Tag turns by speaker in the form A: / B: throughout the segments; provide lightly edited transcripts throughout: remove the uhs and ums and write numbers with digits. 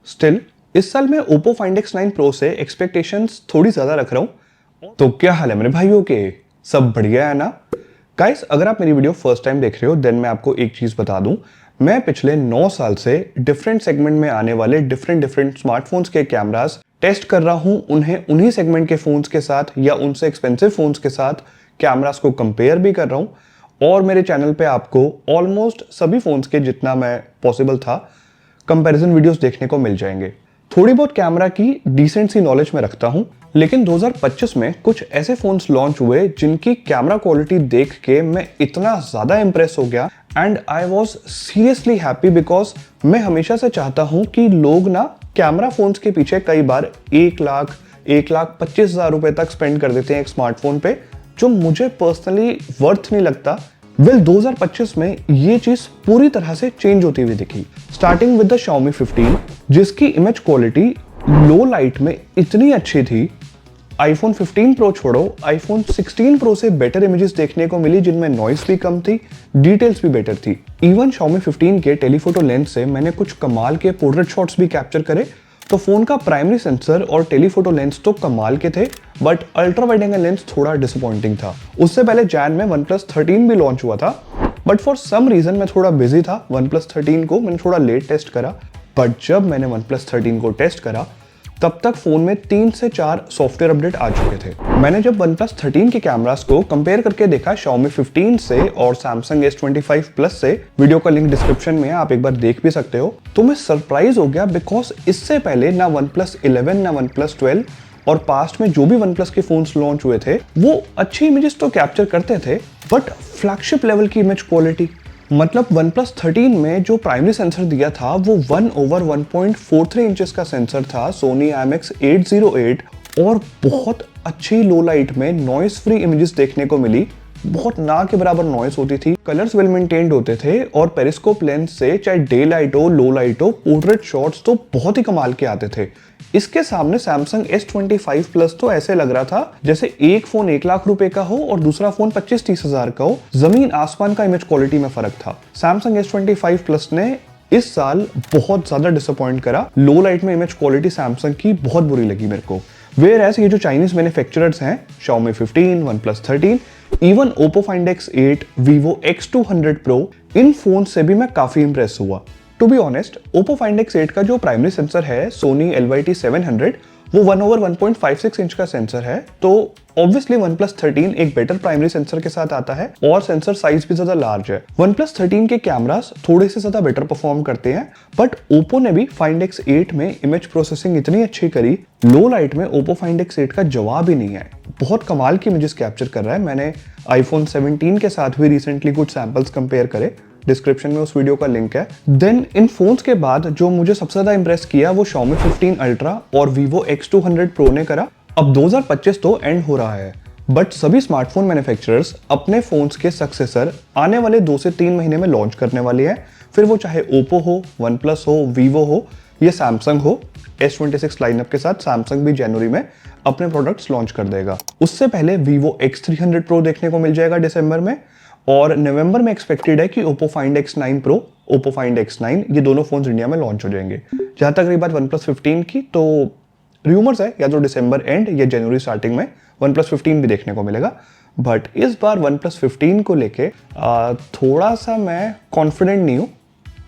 A: Still इस साल मैं Oppo Find X9 Pro से एक्सपेक्टेशंस थोड़ी ज़्यादा रख रहा हूँ। तो क्या हाल है मेरे भाइयों के, सब बढ़िया है ना गाइस? अगर आप मेरी वीडियो फर्स्ट टाइम देख रहे हो देन मैं आपको एक चीज़ बता दूं, मैं पिछले 9 साल से डिफरेंट सेगमेंट में आने वाले डिफरेंट स्मार्टफोन्स के कैमरास टेस्ट कर रहा हूं, उन्हें उन्हीं सेगमेंट के फ़ोन्स के साथ या उनसे एक्सपेंसिव फ़ोन्स के साथ कैमरास को कंपेयर भी कर रहा हूं। और मेरे चैनल पे आपको ऑलमोस्ट सभी फ़ोन्स के जितना मैं पॉसिबल था कंपैरिजन वीडियोस देखने को मिल जाएंगे। थोड़ी बहुत कैमरा की डिसेंट सी नॉलेज में रखता हूं, लेकिन 2025 में कुछ ऐसे फोन्स लॉन्च हुए जिनकी कैमरा क्वालिटी देख के मैं इतना ज्यादा इंप्रेस हो गया and I was seriously happy because मैं हमेशा से चाहता हूं कि लोग ना कैमरा फोन्स के पीछे कई बार 1,25,000 रुपए तक स्पेंड कर देते हैं एक स्मार्टफोन पे, जो मुझे पर्सनली वर्थ नहीं लगता। 2025 में ये चीज पूरी तरह से चेंज होती हुई दिखी, स्टार्टिंग विद द Xiaomi 15 जिसकी इमेज क्वालिटी लो लाइट में इतनी अच्छी थी। iPhone 15 Pro छोड़ो, iPhone 16 Pro से बेटर इमेजेस देखने को मिली जिनमें नॉइस भी कम थी, डिटेल्स भी बेटर थी। इवन Xiaomi 15 के टेलीफोटो लेंस से मैंने कुछ कमाल के पोर्ट्रेट शॉट्स भी कैप्चर करे। तो फोन का प्राइमरी सेंसर और टेलीफोटो लेंस तो कमाल के थे, but ultra wide angle lens थोड़ा डिसअपॉइंटिंग था। उससे पहले जैन में OnePlus 13 भी लॉन्च हुआ था, बट फॉर सम रीजन मैं थोड़ा बिजी था। OnePlus 13 को मैंने थोड़ा लेट टेस्ट करा, बट जब मैंने OnePlus 13 को टेस्ट करा तब तक फोन में 3 से 4 सॉफ्टवेयर अपडेट आ चुके थे। मैंने जब OnePlus 13 के कैमरास को कंपेयर करके देखा Xiaomi 15 से और Samsung S25 Plus से, वीडियो का लिंक डिस्क्रिप्शन में है, आप एक बार देख भी सकते हो, तो मैं सरप्राइज हो गया बिकॉज इससे पहले ना OnePlus 11 ना OnePlus 12 और पास्ट में जो भी OnePlus के फोन्स लॉन्च हुए थे वो अच्छी इमेजेस तो कैप्चर करते थे, बट फ्लैगशिप लेवल की इमेज क्वालिटी, मतलब OnePlus 13 में जो प्राइमरी सेंसर दिया था वो 1/1.43 इंचेस का सेंसर था, Sony IMX808, और बहुत अच्छी लो लाइट में नॉइस फ्री इमेजेस देखने को मिली। बहुत ना के बराबर नॉइस होती थी, कलर्स वेल मेंटेन्ड होते थे और पेरिस्कोप लेंस से चाहे डे लाइट हो लो लाइट हो, पोर्ट्रेट शॉट्स तो बहुत ही कमाल के आते थे। इसके सामने Samsung S25 Plus तो ऐसे लग रहा था जैसे एक फोन 1 लाख रुपए का हो और दूसरा फोन 25-30 हजार का हो। जमीन आसमान का इमेज क्वालिटी में फर्क था। Samsung S25 Plus ने इस साल बहुत ज्यादा डिसअपॉइंट करा। लो लाइट में इमेज क्वालिटी Samsung की बहुत बुरी लगी मेरे को। Whereas ये जो चाइनीज मैन्युफैक्चरर्स हैं, Xiaomi 15, OnePlus 13, even Oppo Find X8, Vivo X200 Pro, इन फोन से भी मैं काफी इंप्रेस हुआ। To be honest, Oppo Find X8 का जो प्राइमरी सेंसर है Sony LYT700, वो 1/1.56 इंच का सेंसर है, तो ऑब्वियसली OnePlus 13 एक बेटर प्राइमरी सेंसर के साथ आता है और सेंसर साइज भी ज्यादा लार्ज है। OnePlus 13 के कैमरास थोड़े से ज्यादा बेटर परफॉर्म करते हैं, बट Oppo ने भी Find X8 में इमेज प्रोसेसिंग इतनी अच्छी करी, लो लाइट में Oppo Find X8 का जवाब ही नहीं है। बहुत कमाल की इमेजेस कैप्चर कर रहा है। मैंने iPhone 17 के साथ भी रिसेंटली कुछ सैंपल्स कंपेयर करे, डिस्क्रिप्शन में उस वीडियो का लिंक है। देन इन फोन्स के बाद जो मुझे सबसे ज्यादा इंप्रेस किया वो Xiaomi 15 Ultra और Vivo X200 Pro ने करा। अब 2025 तो एंड हो रहा है, बट सभी स्मार्टफोन मैन्युफैक्चरर्स अपने फोन्स के सक्सेसर आने वाले 2 से 3 महीने में लॉन्च करने वाली है। फिर वो चाहे Oppo हो, OnePlus हो, Vivo हो या Samsung हो। S26 लाइनअप के साथ Samsung भी जनवरी में अपने प्रोडक्ट्स लॉन्च कर देगा। उससे पहले Vivo X300 Pro देखने को मिल जाएगा दिसंबर में, और नवंबर में एक्सपेक्टेड है कि Oppo Find X9 Pro, Oppo Find X9, ये दोनों फोन्स इंडिया में लॉन्च हो जाएंगे। जहां तक रही बात OnePlus 15 की, तो रूमर्स है या तो दिसंबर एंड या जनवरी स्टार्टिंग में OnePlus 15 भी देखने को मिलेगा। बट इस बार OnePlus 15 को लेके थोड़ा सा मैं कॉन्फिडेंट नहीं हूँ,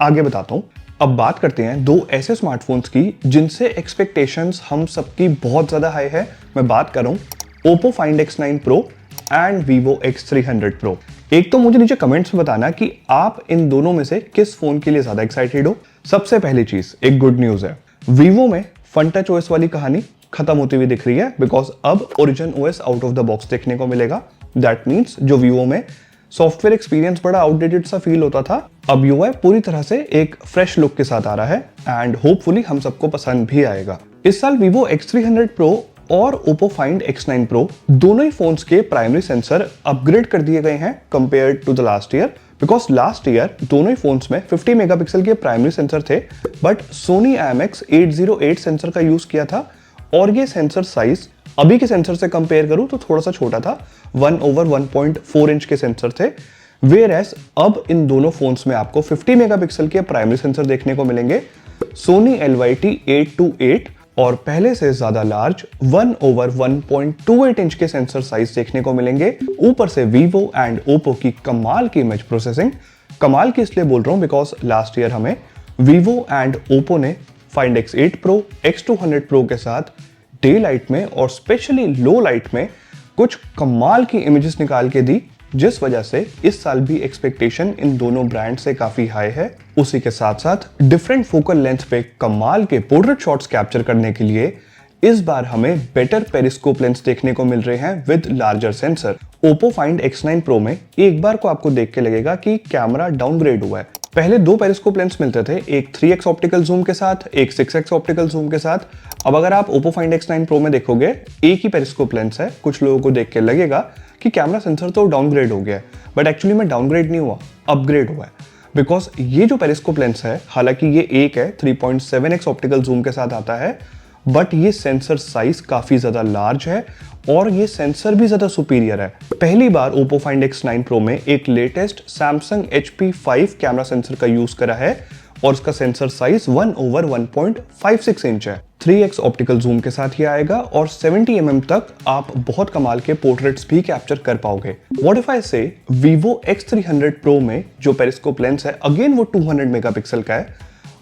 A: आगे बताता हूँ। अब बात करते हैं दो ऐसे स्मार्टफोन्स की जिनसे एक्सपेक्टेशंस हम सबकी बहुत ज्यादा हाई है। मैं बात कर रहा हूँ Oppo Find X9 Pro and Vivo X300 Pro। एक तो मुझे नीचे कमेंट्स में बताना कि आप इन दोनों में से किस फोन के लिए ज्यादा एक्साइटेड हो। सबसे पहली चीज, एक गुड न्यूज है, Vivo में फन टच OS वाली कहानी खत्म होती हुई दिख रही है, बिकॉज अब Origin OS out of the box देखने को मिलेगा। दैट मीन्स जो Vivo में सॉफ्टवेयर एक्सपीरियंस बड़ा आउटडेटेड सा फील होता था, अब UI पूरी तरह से एक फ्रेश लुक के साथ आ रहा है एंड होपफुली हम सबको पसंद भी आएगा। इस साल Vivo X300 Pro और Oppo Find X9 Pro दोनों ही फोन्स के प्राइमरी सेंसर अपग्रेड कर दिए गए हैं compared to the last year, because last year दोनों ही फोन्स में 50 मेगापिक्सल के प्राइमरी सेंसर थे, बट Sony IMX808 सेंसर का यूज किया था और ये सेंसर साइज अभी के सेंसर से कंपेयर करूं तो थोड़ा सा छोटा था, 1/1.4 इंच के सेंसर थे। Whereas अब इन दोनों फोन्स में आपको 50 मेगापिक्सल के प्राइमरी सेंसर देखने को मिलेंगे Sony LYT-828 और पहले से ज्यादा लार्ज 1/1.28 इंच के सेंसर साइज देखने को मिलेंगे। ऊपर से Vivo एंड Oppo की कमाल की इमेज प्रोसेसिंग। कमाल की इसलिए बोल रहा हूं बिकॉज लास्ट ईयर हमें Vivo एंड Oppo ने Find X8 Pro, X200 Pro के साथ डे लाइट में और स्पेशली लो लाइट में कुछ कमाल की इमेजेस निकाल के दी, जिस वजह से इस साल भी एक्सपेक्टेशन इन दोनों ब्रांड से काफी हाई है। उसी के साथ साथ डिफरेंट फोकल लेंथ पे कमाल के पोर्ट्रेट शॉट्स कैप्चर करने के लिए इस बार हमें बेटर पेरिस्कोप लेंस देखने को मिल रहे हैं with larger sensor. Oppo Find X9 Pro में एक बार को आपको देख के लगेगा कि कैमरा डाउनग्रेड हुआ है। पहले दो पेरिस्कोप लेंस मिलते थे, एक 3x ऑप्टिकल जूम के साथ, एक 6x ऑप्टिकल जूम के साथ। अब अगर आप Oppo Find X9 Pro में देखोगे एक ही पेरिस्कोप लेंस है। कुछ लोगों को देख के लगेगा कि कैमरा सेंसर तो डाउनग्रेड हो गया है, बट एक्चुअली में डाउनग्रेड नहीं हुआ, अपग्रेड हुआ है। बिकॉज ये जो पेरिस्कोप लेंस है, हालांकि ये एक है 3.7x ऑप्टिकल जूम के साथ आता है, बट ये सेंसर साइज काफी ज्यादा लार्ज है और ये सेंसर भी ज्यादा सुपीरियर है। पहली बार Oppo Find X9 Pro में एक latest Samsung HP5 camera sensor का यूज करा है और इसका सेंसर साइज 1/1.56 इंच है। 3x ऑप्टिकल जूम के साथ ये आएगा और 70 mm तक आप बहुत कमाल के पोर्ट्रेट्स भी कैप्चर कर पाओगे। What if I say Vivo X300 Pro में जो पेरिस्कोप लेंस है, अगेन वो 200 मेगापिक्सल का है,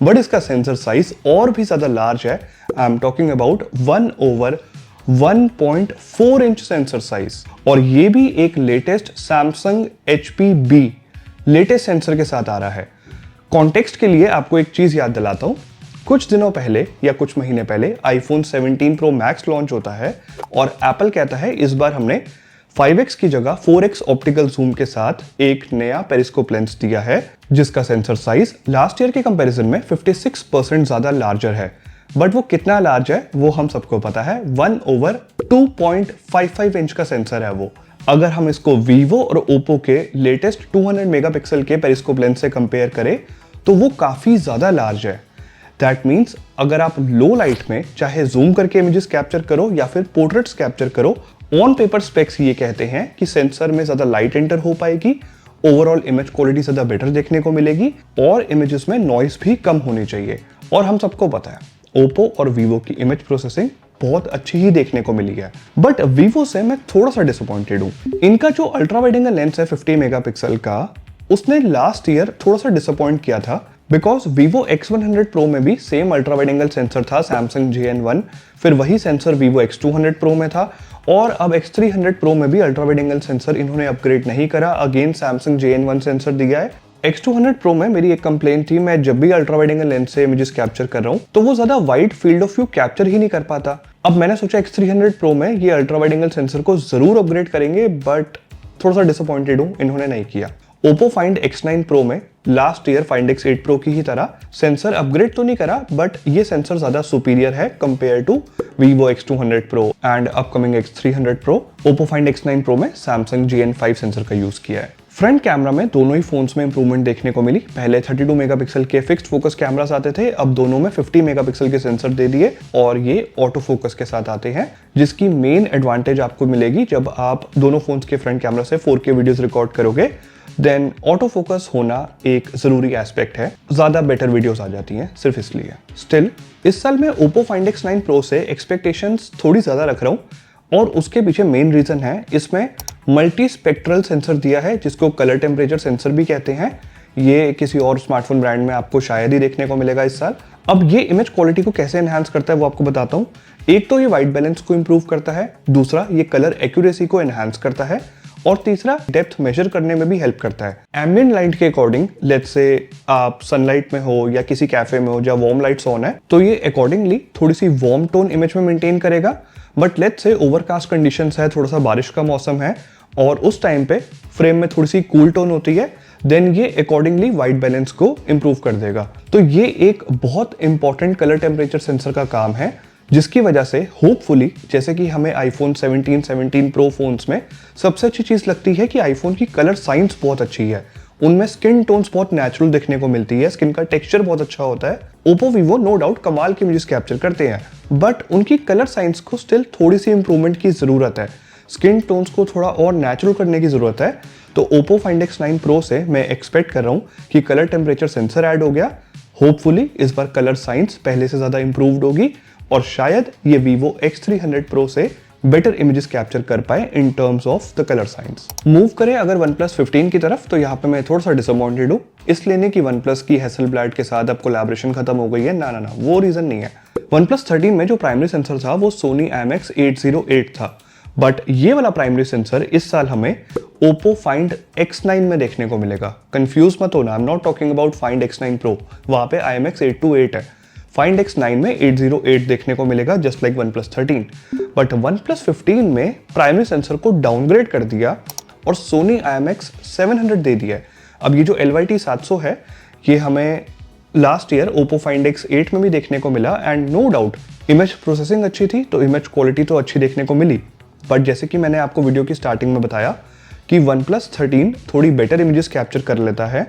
A: बट इसका सेंसर साइज और भी ज्यादा लार्ज है। I am talking about 1/1.4 inch sensor size, और ये भी एक latest Samsung HP-B latest sensor के साथ आ रहा है। कॉन्टेक्स्ट के लिए आपको एक चीज याद दिलाता हूं, कुछ दिनों पहले या कुछ महीने पहले iPhone 17 Pro Max लॉन्च होता है और एप्पल कहता है इस बार हमने 5x की जगह 4x ऑप्टिकल जूम के साथ एक नया पेरिस्कोप लेंस दिया है, जिसका सेंसर साइज लास्ट ईयर के कंपैरिजन में 56% ज्यादा लार्जर है। बट वो कितना लार्ज है वो हम सबको पता है, 1/2.55 इंच का सेंसर है वो। अगर हम इसको Vivo और Oppo के लेटेस्ट 200 मेगापिक्सल के पेरिस्कोप लेंस से कंपेयर करें तो वो काफी ज्यादा लार्ज है। दैट मीन्स अगर आप लो लाइट में चाहे जूम करके इमेजेस कैप्चर करो या फिर पोर्ट्रेट्स कैप्चर करो, ऑन पेपर स्पेक्स ये कहते हैं कि सेंसर में ज्यादा लाइट एंटर हो पाएगी, ओवरऑल इमेज क्वालिटी ज्यादा बेटर देखने को मिलेगी और इमेजेस में नॉइस भी कम होनी चाहिए। और हम सबको पता है Oppo और Vivo की इमेज प्रोसेसिंग बहुत अच्छी ही देखने को मिली है, बट Vivo से मैं थोड़ा सा डिसअपॉइंटेड हूँ। इनका जो अल्ट्रा वाइड एंगल लेंस है 50 मेगापिक्सल का, उसने लास्ट ईयर थोड़ा सा डिसअपॉइंट किया था बिकॉज Vivo X100 Pro में भी same ultra wide angle sensor था Samsung JN1, फिर वही सेंसर Vivo X200 Pro में था और अब X300 Pro में भी अल्ट्रा वाइड एंगल सेंसर इन्होंने अपग्रेड नहीं करा, अगेन Samsung JN1 सेंसर दिया है। X200 Pro में मेरी एक कंप्लेंट थी, मैं जब भी अल्ट्रा वाइड एंगल लेंस से इमेजेस कैप्चर कर रहा हूँ तो वो ज्यादा wide field of view capture ही नहीं कर पाता। अब मैंने सोचा X300 Pro में ये अल्ट्रा वाइड एंगल सेंसर को जरूर अपग्रेड करेंगे, बट थोड़ा सा डिसअपॉइंटेड हूँ, इन्होंने नहीं किया। Oppo Find X9 Pro में last year Find X8 Pro की ही तरह सेंसर अपग्रेड तो नहीं करा, बट ये सेंसर ज्यादा सुपीरियर है compare to Vivo X200 Pro and upcoming X300 Pro। Oppo Find X9 Pro में Samsung JN5 सेंसर का यूज किया है। फ्रंट कैमरा में दोनों ही फोन्स में इंप्रूवमेंट देखने को मिली। पहले 32 मेगापिक्सल के फिक्स्ड फोकस कैमरास आते थे, अब दोनों में 50 मेगापिक्सल के सेंसर दे दिए और ये ऑटो फोकस के साथ आते हैं, जिसकी मेन एडवांटेज आपको मिलेगी जब आप दोनों फोन्स के फ्रंट कैमरा से 4K वीडियोस रिकॉर्ड करोगे। देन ऑटो फोकस होना एक जरूरी एस्पेक्ट है, ज्यादा बेटर वीडियोस आ जाती हैं सिर्फ इसलिए। स्टिल इस साल मैं Oppo Find X9 Pro से एक्सपेक्टेशंस थोड़ी ज्यादा रख रहा हूँ और उसके पीछे मेन रीजन है इसमें मल्टी स्पेक्ट्रल सेंसर दिया है, जिसको कलर टेम्परेचर सेंसर भी कहते हैं। ये किसी और स्मार्टफोन ब्रांड में आपको शायद ही देखने को मिलेगा इस साल। अब ये इमेज क्वालिटी को कैसे एनहांस करता है वो आपको बताता हूँ। एक तो ये वाइट बैलेंस को इंप्रूव करता है, दूसरा ये कलर एक्यूरेसी को एनहांस करता है और तीसरा डेप्थ मेजर करने में भी हेल्प करता है। एम्बिएंट लाइट के अकॉर्डिंग, लेट्स से आप सनलाइट में हो या किसी कैफे में हो जहाँ वार्म लाइट्स ऑन है, तो ये अकॉर्डिंगली थोड़ी सी वार्म टोन इमेज में मेंटेन करेगा। But let's say overcast conditions है, थोड़ा सा बारिश का मौसम है और उस टाइम पे फ्रेम में थोड़ी सी कूल टोन होती है, देन ये अकॉर्डिंगली वाइट बैलेंस को इंप्रूव कर देगा। तो ये एक बहुत इंपॉर्टेंट कलर टेम्परेचर सेंसर का काम है, जिसकी वजह से होपफुली, जैसे कि हमें iPhone 17 Pro फोन्स में सबसे अच्छी चीज लगती है कि iPhone की कलर साइंस बहुत अच्छी है, उनमें स्किन टोन्स बहुत नेचुरल देखने को मिलती है, स्किन का टेक्सचर बहुत अच्छा होता है। Oppo, Vivo नो डाउट कमाल की इमेजेस कैप्चर करते हैं, बट उनकी कलर साइंस को स्टिल थोड़ी सी इंप्रूवमेंट की जरूरत है, स्किन टोन्स को थोड़ा और नेचुरल करने की जरूरत है। तो Oppo Find X9 Pro से मैं एक्सपेक्ट कर रहा हूँ कि कलर टेम्परेचर सेंसर ऐड हो गया, होपफुली इस बार कलर साइंस पहले से ज़्यादा इंप्रूव्ड होगी और शायद ये Vivo X300 Pro से बेटर इमेजेस कैप्चर कर पाए in terms of the colour science. Move करें अगर OnePlus 15 की तरफ, तो यहाँ पे मैं थोड़ा सा डिसअपॉइंटेड हूँ, इसलिए नहीं कि OnePlus की हैसलब्लैड के साथ अब कोलैबोरेशन खत्म हो गई है, ना ना ना, वो रीजन नहीं है। OnePlus 13 में जो प्राइमरी सेंसर था वो Sony IMX808 था, बट ये वाला प्राइमरी सेंसर इस साल हमें Oppo Find X9 में देखने को मिलेगा। कंफ्यूज मत होना, I am not talking about Find X9 Pro, वहां पे IMX828 है। Find X9 में 808 देखने को मिलेगा just like OnePlus 13, but OnePlus 15 में प्राइमरी सेंसर को डाउनग्रेड कर दिया और Sony IMX700 दे दिया है। अब ये जो LYT 700 है ये हमें last year Oppo Find X8 में भी देखने को मिला and no doubt image processing अच्छी थी तो इमेज क्वालिटी तो अच्छी देखने को मिली, बट जैसे कि मैंने आपको वीडियो की स्टार्टिंग में बताया कि OnePlus 13 थोड़ी बेटर इमेजेस कैप्चर कर लेता है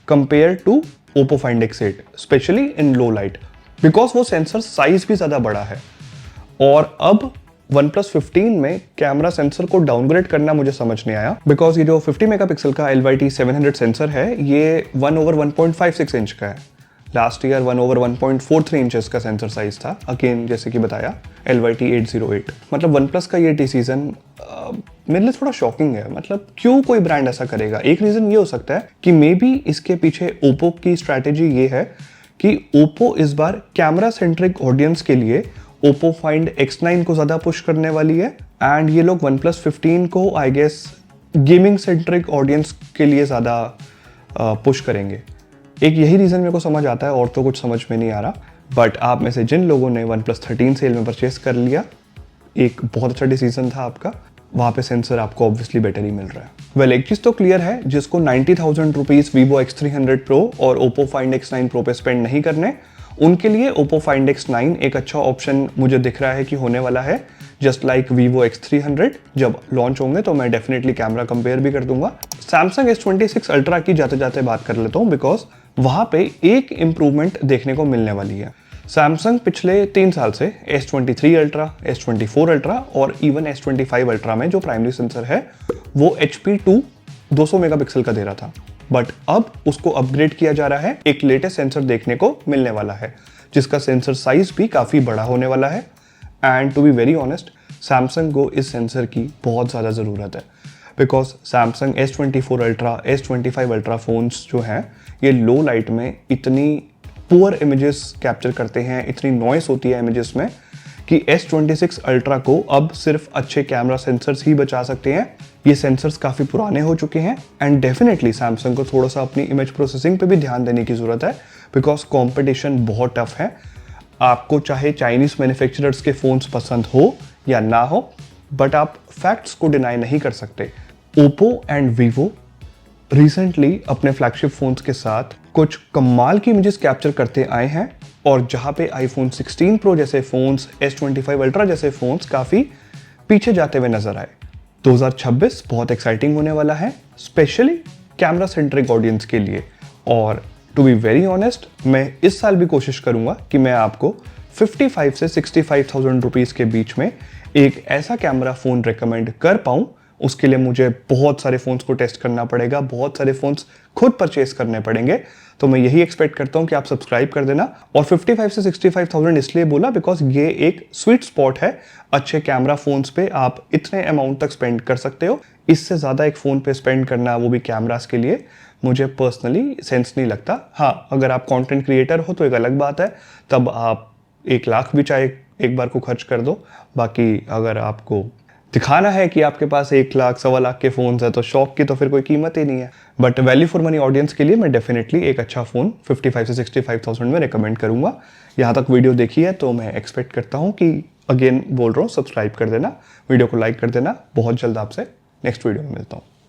A: compare to Oppo Find X8, specially in low light, because वो सेंसर साइज भी ज़्यादा बड़ा है। और अब OnePlus 15 में कैमरा सेंसर को डाउनग्रेड करना मुझे समझ नहीं आया, बिकॉज ये जो 50 मेगापिक्सल का LYT 700 सेंसर है ये 1/1.56 इंच का है। लास्ट ईयर 1/1.43 इंचेस का सेंसर साइज था, अगेन जैसे कि बताया LYT 808। मतलब OnePlus का ये डिसीजन मेरे लिए थोड़ा शॉकिंग है। मतलब क्यों कोई ब्रांड ऐसा करेगा? एक रीजन ये हो सकता है कि मे बी इसके पीछे Oppo की स्ट्रैटेजी ये है कि Oppo इस बार कैमरा सेंट्रिक ऑडियंस के लिए Oppo Find X9 को ज़्यादा पुश करने वाली है एंड ये लोग OnePlus 15 को I guess gaming centric audience के लिए ज़्यादा पुश करेंगे। एक यही रीज़न मेरे को समझ आता है और तो कुछ समझ में नहीं आ रहा। बट आप में से जिन लोगों ने OnePlus 13 सेल में परचेस कर लिया, एक बहुत अच्छा डिसीजन था आपका, वहाँ पे सेंसर आपको ऑब्वियसली बेटर ही मिल रहा है। वेल, एक चीज़ तो क्लियर है, जिसको 90,000 रुपीज़ Vivo X300 Pro और Oppo Find X9 Pro पे स्पेंड नहीं करने, उनके लिए Oppo Find X9 एक अच्छा ऑप्शन मुझे दिख रहा है कि होने वाला है। जस्ट लाइक Vivo X300 जब लॉन्च होंगे तो मैं डेफिनेटली कैमरा कंपेयर भी कर दूंगा। Samsung S26 Ultra की जाते जाते बात कर लेता हूँ, बिकॉज वहाँ पे एक इम्प्रूवमेंट देखने को मिलने वाली है। सैमसंग पिछले 3 साल से S23 Ultra, S24 Ultra और इवन S25 Ultra में जो प्राइमरी सेंसर है वो HP2 200 मेगापिक्सल का दे रहा था, बट अब उसको अपग्रेड किया जा रहा है। एक लेटेस्ट सेंसर देखने को मिलने वाला है जिसका सेंसर साइज भी काफ़ी बड़ा होने वाला है and to be very honest Samsung को इस सेंसर की बहुत ज़्यादा ज़रूरत है, because Samsung S24 Ultra, S25 Ultra phones जो हैं ये लो लाइट में इतनी पुअर इमेजेस कैप्चर करते हैं, इतनी नॉइस होती है इमेजेस में कि S26 Ultra को अब सिर्फ अच्छे कैमरा सेंसर्स ही बचा सकते हैं। ये सेंसर्स काफ़ी पुराने हो चुके हैं एंड डेफिनेटली सैमसंग को थोड़ा सा अपनी इमेज प्रोसेसिंग पे भी ध्यान देने की ज़रूरत है, बिकॉज कॉम्पिटिशन बहुत टफ है। आपको चाहे चाइनीज़ मैन्युफैक्चरर्स के फ़ोन्स पसंद हो या ना हो, बट आप फैक्ट्स को डिनाई नहीं कर सकते। Oppo एंड Vivo रिसेंटली अपने फ्लैगशिप फोन्स के साथ कुछ कमाल की इमेजेस कैप्चर करते आए हैं और जहां पे iPhone 16 Pro जैसे फोन्स, S25 Ultra जैसे फोन्स काफ़ी पीछे जाते हुए नजर आए। 2026 बहुत एक्साइटिंग होने वाला है, स्पेशली कैमरा सेंट्रिक ऑडियंस के लिए। और टू बी वेरी ऑनेस्ट, मैं इस साल भी कोशिश करूंगा कि मैं आपको 55 से 65,000 रुपीज़ के बीच में एक ऐसा कैमरा फ़ोन रिकमेंड कर पाऊँ। उसके लिए मुझे बहुत सारे फ़ोन्स को टेस्ट करना पड़ेगा, बहुत सारे फ़ोन्स खुद परचेस करने पड़ेंगे। तो मैं यही एक्सपेक्ट करता हूँ कि आप सब्सक्राइब कर देना। और 55 से 65,000 इसलिए बोला बिकॉज ये एक स्वीट स्पॉट है। अच्छे कैमरा फ़ोन्स पे आप इतने अमाउंट तक स्पेंड कर सकते हो। इससे ज़्यादा एक फ़ोन पे स्पेंड करना, वो भी कैमरास के लिए, मुझे पर्सनली सेंस नहीं लगता। हाँ, अगर आप कंटेंट क्रिएटर हो तो एक अलग बात है, तब आप 1 लाख भी चाहे एक बार को खर्च कर दो। बाकी अगर आपको दिखाना है कि आपके पास 1 लाख, 1.25 लाख के फ़ोन्स है तो शौक की तो फिर कोई कीमत ही नहीं है। But value for money audience के लिए मैं डेफिनेटली एक अच्छा फ़ोन 55 से 65,000 में रिकमेंड करूंगा। यहाँ तक वीडियो देखी है तो मैं एक्सपेक्ट करता हूँ कि, अगेन बोल रहा हूँ, सब्सक्राइब कर देना, वीडियो को लाइक कर देना। बहुत जल्द आपसे नेक्स्ट वीडियो में मिलता हूँ।